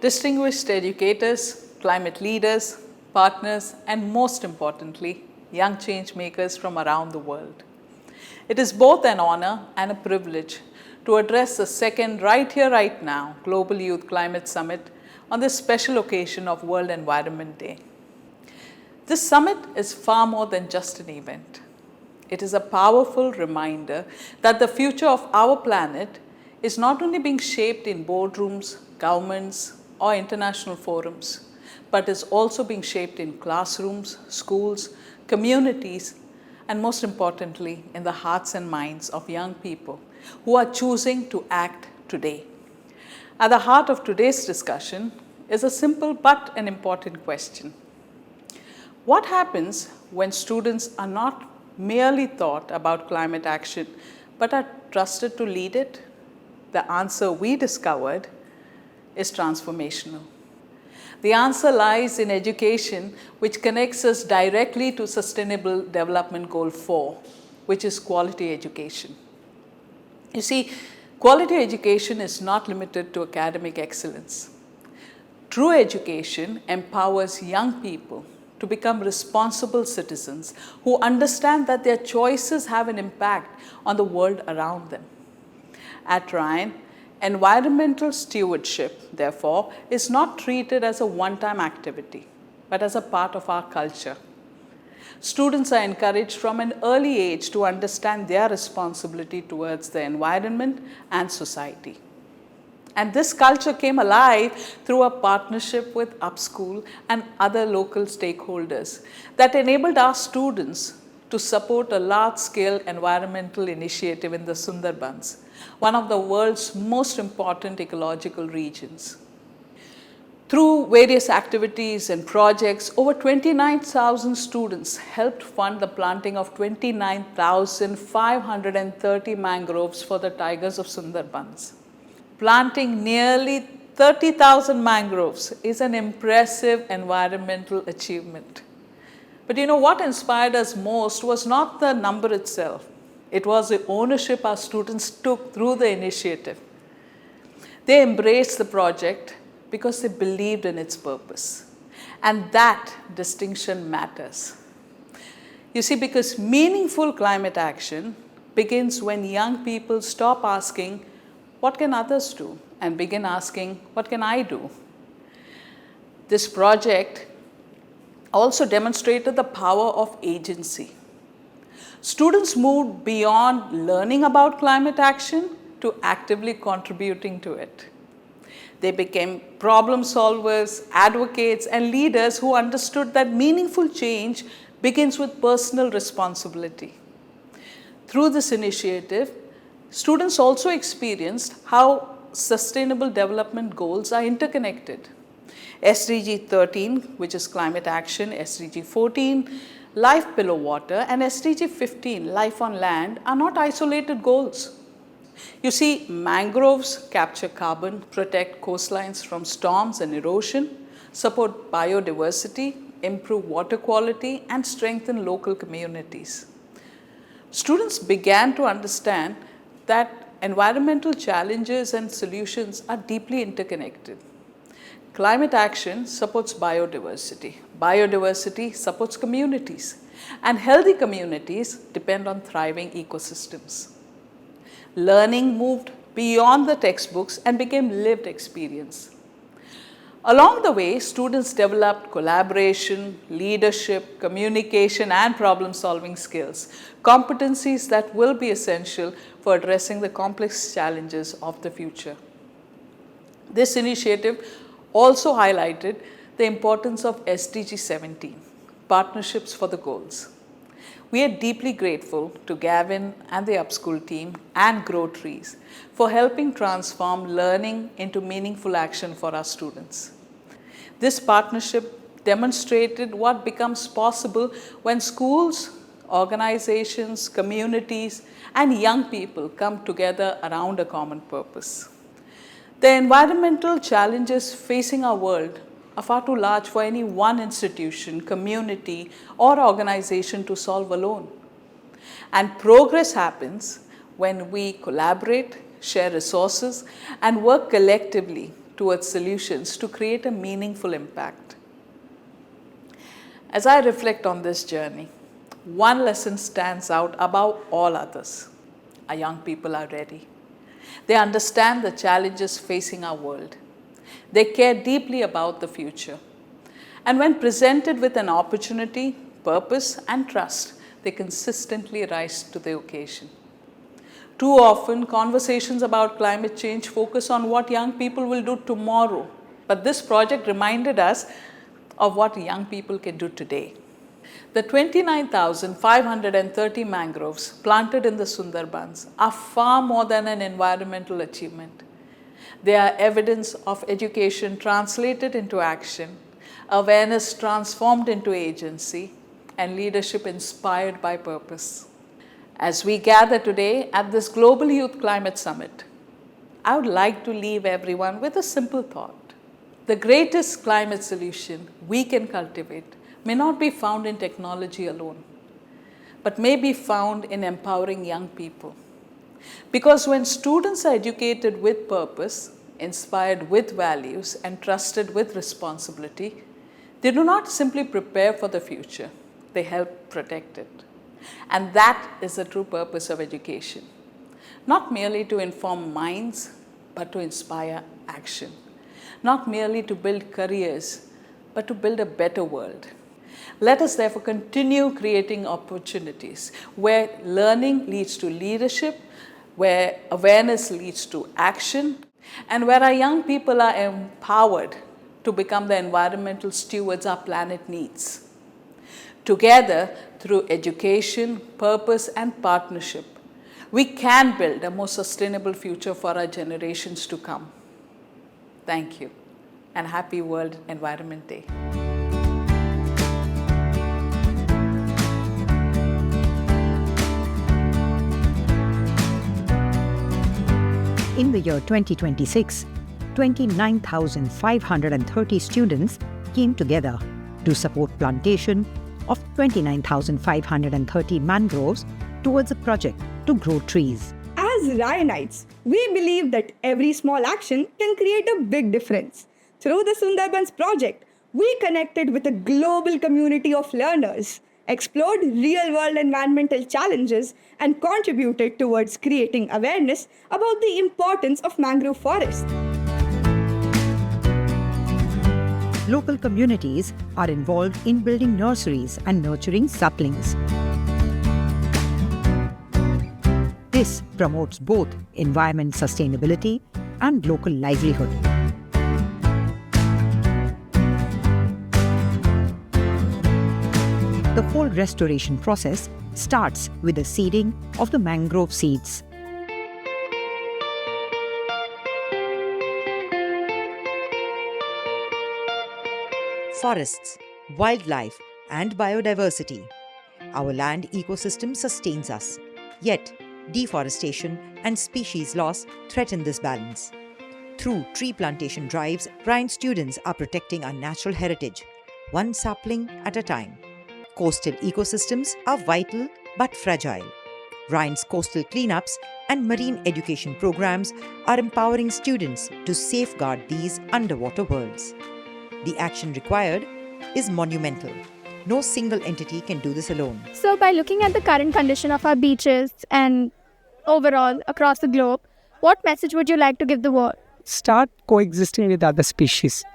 distinguished educators, climate leaders, partners, and most importantly, young change makers from around the world. It is both an honor and a privilege to address the second Right Here, Right Now Global Youth Climate Summit on this special occasion of World Environment Day. This summit is far more than just an event. It is a powerful reminder that the future of our planet is not only being shaped in boardrooms, governments, or international forums, but is also being shaped in classrooms, schools, communities, and most importantly, in the hearts and minds of young people who are choosing to act today. At the heart of today's discussion is a simple but an important question. What happens when students are not merely taught about climate action, but are trusted to lead it? The answer we discovered is transformational. The answer lies in education, which connects us directly to Sustainable Development Goal 4, which is quality education. You see, quality education is not limited to academic excellence. True education empowers young people to become responsible citizens who understand that their choices have an impact on the world around them. At Ryan, environmental stewardship, therefore, is not treated as a one-time activity, but as a part of our culture. Students are encouraged from an early age to understand their responsibility towards the environment and society. And this culture came alive through a partnership with Upschool and other local stakeholders that enabled our students to support a large-scale environmental initiative in the Sundarbans, one of the world's most important ecological regions. Through various activities and projects, over 29,000 students helped fund the planting of 29,530 mangroves for the tigers of Sundarbans. Planting nearly 30,000 mangroves is an impressive environmental achievement. But you know what inspired us most was not the number itself. It was the ownership our students took through the initiative. They embraced the project because they believed in its purpose. And that distinction matters. You see, because meaningful climate action begins when young people stop asking, what can others do? And begin asking, what can I do? This project also demonstrated the power of agency. Students moved beyond learning about climate action to actively contributing to it. They became problem solvers, advocates, and leaders who understood that meaningful change begins with personal responsibility. Through this initiative, students also experienced how sustainable development goals are interconnected. SDG 13, which is climate action, SDG 14, life below water, and SDG 15, life on land, are not isolated goals. You see, mangroves capture carbon, protect coastlines from storms and erosion, support biodiversity, improve water quality, and strengthen local communities. Students began to understand that environmental challenges and solutions are deeply interconnected. Climate action supports biodiversity. Biodiversity supports communities. And healthy communities depend on thriving ecosystems. Learning moved beyond the textbooks and became lived experience. Along the way, students developed collaboration, leadership, communication, and problem-solving skills, competencies that will be essential for addressing the complex challenges of the future. This initiative also highlighted the importance of SDG 17, Partnerships for the Goals. We are deeply grateful to Gavin and the Upschool team and Grow Trees for helping transform learning into meaningful action for our students. This partnership demonstrated what becomes possible when schools, organizations, communities, and young people come together around a common purpose. The environmental challenges facing our world are far too large for any one institution, community, or organization to solve alone. And progress happens when we collaborate, share resources, and work collectively towards solutions to create a meaningful impact. As I reflect on this journey, one lesson stands out above all others. Our young people are ready. They understand the challenges facing our world. They care deeply about the future. And when presented with an opportunity, purpose, and trust, they consistently rise to the occasion. Too often, conversations about climate change focus on what young people will do tomorrow. But this project reminded us of what young people can do today. The 29,530 mangroves planted in the Sundarbans are far more than an environmental achievement. They are evidence of education translated into action, awareness transformed into agency, and leadership inspired by purpose. As we gather today at this Global Youth Climate Summit, I would like to leave everyone with a simple thought. The greatest climate solution we can cultivate may not be found in technology alone, but may be found in empowering young people. Because when students are educated with purpose, inspired with values, and trusted with responsibility, they do not simply prepare for the future, they help protect it. And that is the true purpose of education. Not merely to inform minds, but to inspire action. Not merely to build careers, but to build a better world. Let us therefore continue creating opportunities where learning leads to leadership, where awareness leads to action, and where our young people are empowered to become the environmental stewards our planet needs. Together, through education, purpose, and partnership, we can build a more sustainable future for our generations to come. Thank you, and happy World Environment Day. In the year 2026, 29,530 students came together to support plantation of 29,530 mangroves towards a project to grow trees. As Ryanites, we believe that every small action can create a big difference. Through the Sundarbans project, we connected with a global community of learners, explored real-world environmental challenges, and contributed towards creating awareness about the importance of mangrove forests. Local communities are involved in building nurseries and nurturing saplings. This promotes both environment sustainability and local livelihood. The whole restoration process starts with the seeding of the mangrove seeds. Forests, wildlife, and biodiversity. Our land ecosystem sustains us. Yet, deforestation and species loss threaten this balance. Through tree plantation drives, Ryan students are protecting our natural heritage, one sapling at a time. Coastal ecosystems are vital but fragile. Ryan's coastal cleanups and marine education programs are empowering students to safeguard these underwater worlds. The action required is monumental. No single entity can do this alone. So by looking at the current condition of our beaches and overall across the globe, what message would you like to give the world? Start coexisting with other species.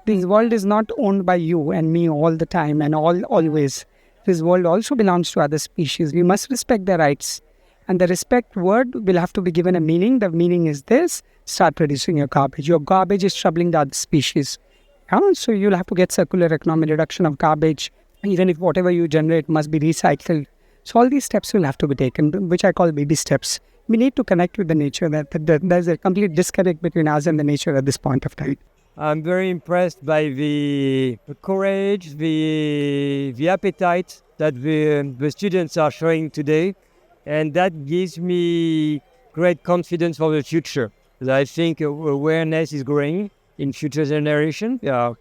This world is not owned by you and me all the time and always. This world also belongs to other species. We must respect their rights. And the respect word will have to be given a meaning. The meaning is this: start reducing your garbage. Your garbage is troubling the other species. So you'll have to get circular economy, reduction of garbage. Even if whatever you generate must be recycled. So all these steps will have to be taken, which I call baby steps. We need to connect with the nature. There's a complete disconnect between us and the nature at this point of time. I'm very impressed by the courage, the appetite that the students are showing today. And that gives me great confidence for the future. I think awareness is growing in future generations. They are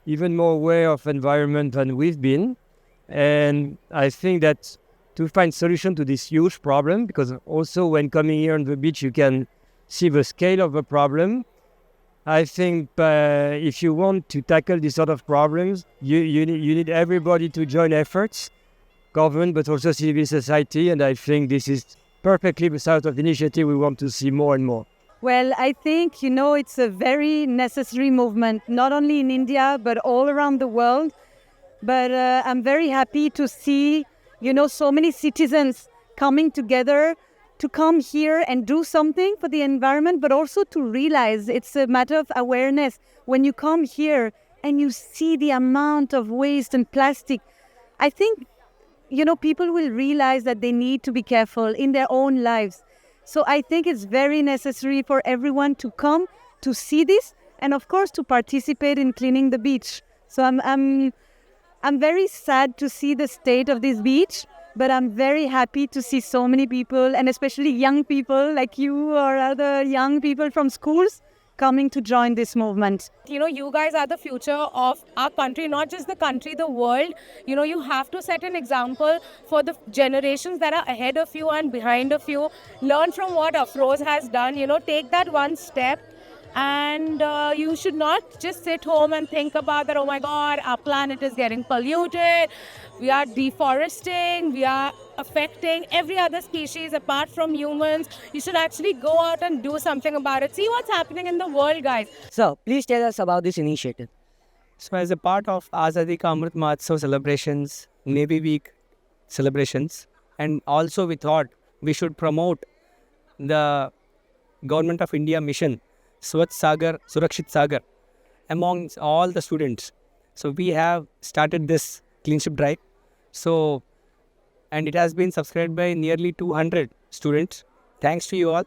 even more aware of environment than we've been. And I think that to find solution to this huge problem, because also when coming here on the beach, you can see the scale of the problem. I think if you want to tackle these sort of problems, you need everybody to join efforts, government, but also civil society. And I think this is perfectly the sort of initiative we want to see more and more. Well, I think, it's a very necessary movement, not only in India, but all around the world. But I'm very happy to see, so many citizens coming together to come here and do something for the environment, but also to realize it's a matter of awareness. When you come here and you see the amount of waste and plastic, I think, people will realize that they need to be careful in their own lives. So I think it's very necessary for everyone to come to see this and, of course, to participate in cleaning the beach. So I'm very sad to see the state of this beach, but I'm very happy to see so many people, and especially young people like you or other young people from schools coming to join this movement. You guys are the future of our country, not just the country, the world. You have to set an example for the generations that are ahead of you and behind of you. Learn from what Afroz has done, take that one step. And you should not just sit home and think about that, oh my God, our planet is getting polluted, we are deforesting, we are affecting every other species apart from humans. You should actually go out and do something about it. See what's happening in the world, guys. So, please tell us about this initiative. So as a part of Azadi Ka Amrit Mahotsav celebrations, Navy Week celebrations, and also we thought we should promote the Government of India mission, Swachh Sagar, Surakshit Sagar, among all the students. So we have started this cleanship drive. So, and it has been subscribed by nearly 200 students. Thanks to you all.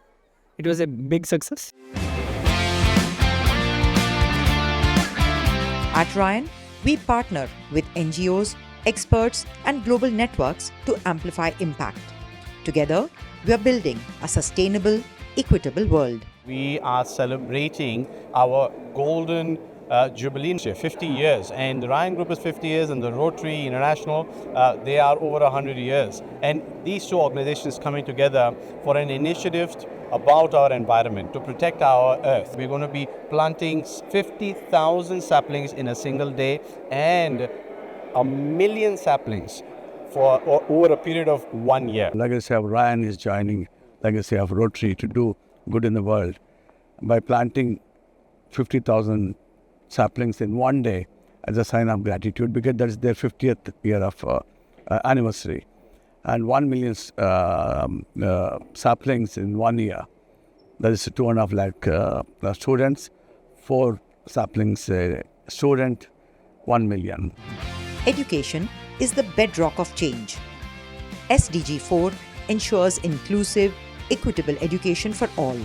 It was a big success. At Ryan, we partner with NGOs, experts, and global networks to amplify impact. Together, we are building a sustainable, equitable world. We are celebrating our golden jubilee, 50 years, and the Ryan Group is 50 years, and the Rotary International, they are over 100 years. And these two organizations coming together for an initiative about our environment, to protect our earth. We're going to be planting 50,000 saplings in a single day and 1 million saplings for over a period of 1 year. Legacy of Ryan is joining Legacy of Rotary to do good in the world by planting 50,000 saplings in 1 day as a sign of gratitude, because that's their 50th year of anniversary, and 1 million saplings in 1 year. That is 2.5 lakh students, 4 saplings student, 1 million. Education is the bedrock of change. SDG 4 ensures inclusive, equitable education for all.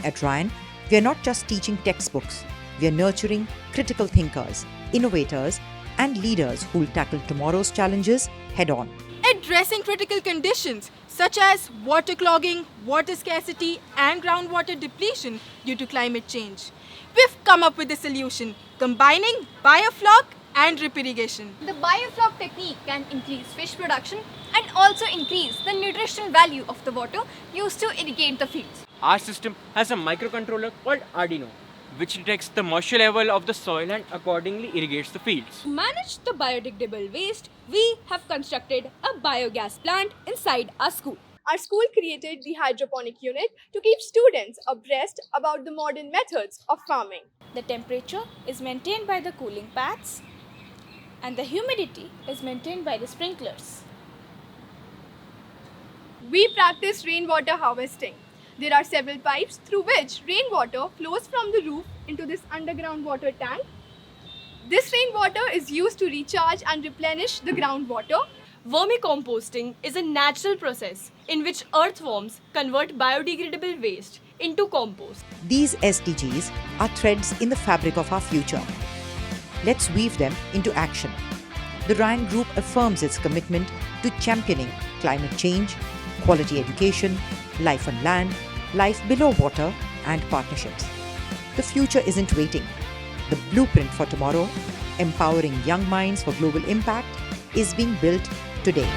At Ryan, we are not just teaching textbooks, we are nurturing critical thinkers, innovators, and leaders who will tackle tomorrow's challenges head-on. Addressing critical conditions such as water clogging, water scarcity, and groundwater depletion due to climate change. We've come up with a solution, combining biofloc and drip irrigation. The biofloc technique can increase fish production and also increase the nutritional value of the water used to irrigate the fields. Our system has a microcontroller called Arduino, which detects the moisture level of the soil and accordingly irrigates the fields. To manage the biodegradable waste, we have constructed a biogas plant inside our school. Our school created the hydroponic unit to keep students abreast about the modern methods of farming. The temperature is maintained by the cooling pads and the humidity is maintained by the sprinklers. We practice rainwater harvesting. There are several pipes through which rainwater flows from the roof into this underground water tank. This rainwater is used to recharge and replenish the groundwater. Vermicomposting is a natural process in which earthworms convert biodegradable waste into compost. These SDGs are threads in the fabric of our future. Let's weave them into action. The Ryan Group affirms its commitment to championing climate change, quality education, life on land, life below water, and partnerships. The future isn't waiting. The blueprint for tomorrow, empowering young minds for global impact, is being built today.